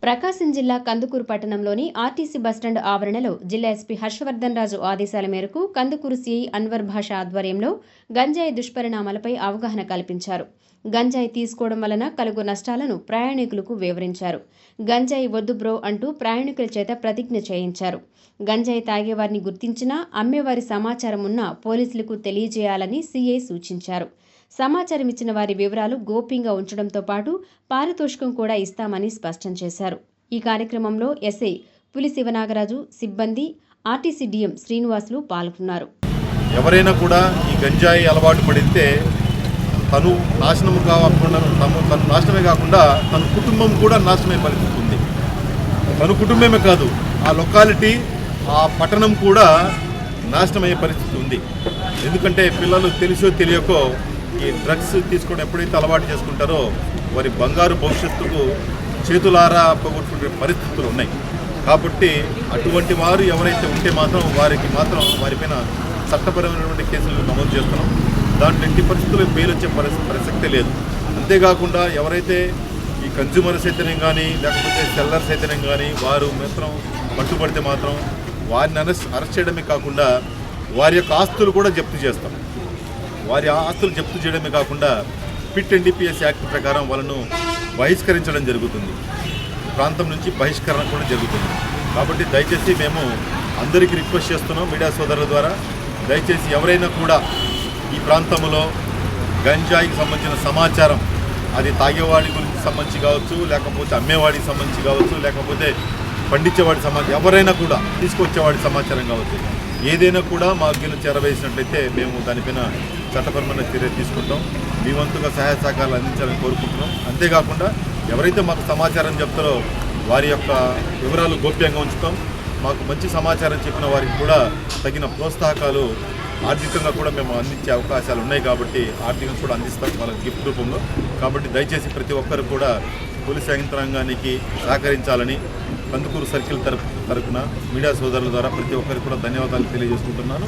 ప్రకాశం జిల్లా కందుకూరు పట్టణంలోని RTC bus stand ఆవరణలో జిల్లా ఎస్పీ హర్షవర్ధన్ రాజు ఆదేశాల మేరకు కందుకూరు సీఐ అన్వర్ భాషా ఆధ్వర్యంలో గంజాయి దుష్పరిణామాలపై అవగాహన కల్పించారు. గంజాయి తీసుకోవడం వలన కలుగు నష్టాలను ప్రయాణికులకు వివరించారు. గంజాయి వద్దు బ్రో అంటూ ప్రయాణికుల చేత ప్రతిజ్ఞ చేయించారు. గంజాయి తాగేవారిని గుర్తించినా అమ్మేవారి సమాచారం ఉన్నా పోలీసులకు తెలియజేయాలని సీఐ సూచించారు. సమాచారం ఇచ్చిన వారి వివరాలు గోప్యంగా ఉంచడంతో పాటు పారితోషికం కూడా ఇస్తామని స్పష్టం చేశారు. ఈ కార్యక్రమంలో ఎస్ఐ పులి శివనాగరాజు, సిబ్బంది, ఆర్టీసీ డిఎం శ్రీనివాసులు పాల్గొన్నారు. ఎవరైనా కూడా ఈ గంజాయి అలవాటు పడితే తను నాశనం కాకుండా తను నాశనమే కాకుండా తన కుటుంబం కూడా నాశనమే పరిస్థితి ఉంది. తన కుటుంబమే కాదు, ఆ లొకాలిటీ, ఆ పట్టణం కూడా నాశనమయ్యే పరిస్థితి ఉంది. ఎందుకంటే పిల్లలు తెలిసో తెలియకో ఈ డ్రగ్స్ తీసుకోవడం ఎప్పుడైతే అలవాటు చేసుకుంటారో వారి బంగారు భవిష్యత్తుకు చేతులారా పోగొట్టుకునే పరిస్థితులు ఉన్నాయి. కాబట్టి అటువంటి వారు ఎవరైతే ఉంటే మాత్రం వారిపైన చట్టపరమైనటువంటి కేసులు నమోదు చేస్తున్నాం. దాంట్లో ఎట్టి పరిస్థితుల్లో బెయిల్ వచ్చే ప్రసక్తే లేదు. అంతేకాకుండా ఎవరైతే ఈ కన్జ్యూమర్స్ అయితేనే కానీ లేకపోతే సెల్లర్స్ అయితేనే కానీ వారు మాత్రం పట్టుబడితే మాత్రం వారిని అరెస్ట్ చేయడమే కాకుండా వారి యొక్క ఆస్తులు కూడా జప్తు చేస్తాం. వారి ఆస్తులు జప్తు చేయడమే కాకుండా పిట్ ఎన్డీపీఎస్ యాక్ట్ ప్రకారం వాళ్ళను బహిష్కరించడం జరుగుతుంది. ప్రాంతం నుంచి బహిష్కరణ కూడా జరుగుతుంది. కాబట్టి దయచేసి మేము అందరికీ రిక్వెస్ట్ చేస్తున్నాం మీడియా సోదరుల ద్వారా, దయచేసి ఎవరైనా కూడా ఈ ప్రాంతంలో గంజాయికి సంబంధించిన సమాచారం, అది తాగేవాడి గురించి సంబంధించి కావచ్చు, లేకపోతే అమ్మేవాడికి సంబంధించి కావచ్చు, లేకపోతే పండించేవాడి సమాచారం, ఎవరైనా కూడా తీసుకొచ్చేవాడి సమాచారం కావచ్చు, ఏదైనా కూడా మాకు గిన్నె చేరవేసినట్లయితే మేము దానిపైన చట్టపరమైన చర్య తీసుకుంటాం. మీ వంతుగా సహాయ సహకారాలు అందించాలని కోరుకుంటున్నాం. అంతేకాకుండా ఎవరైతే మాకు సమాచారం చెప్తారో వారి యొక్క వివరాలు గోప్యంగా ఉంచుతాం. మాకు మంచి సమాచారం చెప్పిన వారికి కూడా తగిన ప్రోత్సాహకాలు ఆర్థికంగా కూడా మేము అందించే అవకాశాలు ఉన్నాయి. కాబట్టి ఆర్థికంగా కూడా అందిస్తాం వాళ్ళకి గిఫ్ట్ రూపంలో. కాబట్టి దయచేసి ప్రతి ఒక్కరు కూడా పోలీస్ యంత్రాంగానికి సహకరించాలని కందుకూరు సర్కిల్ తరపున మీడియా సోదరుల ద్వారా ప్రతి ఒక్కరికి కూడా ధన్యవాదాలు తెలియజేసుకుంటున్నాను.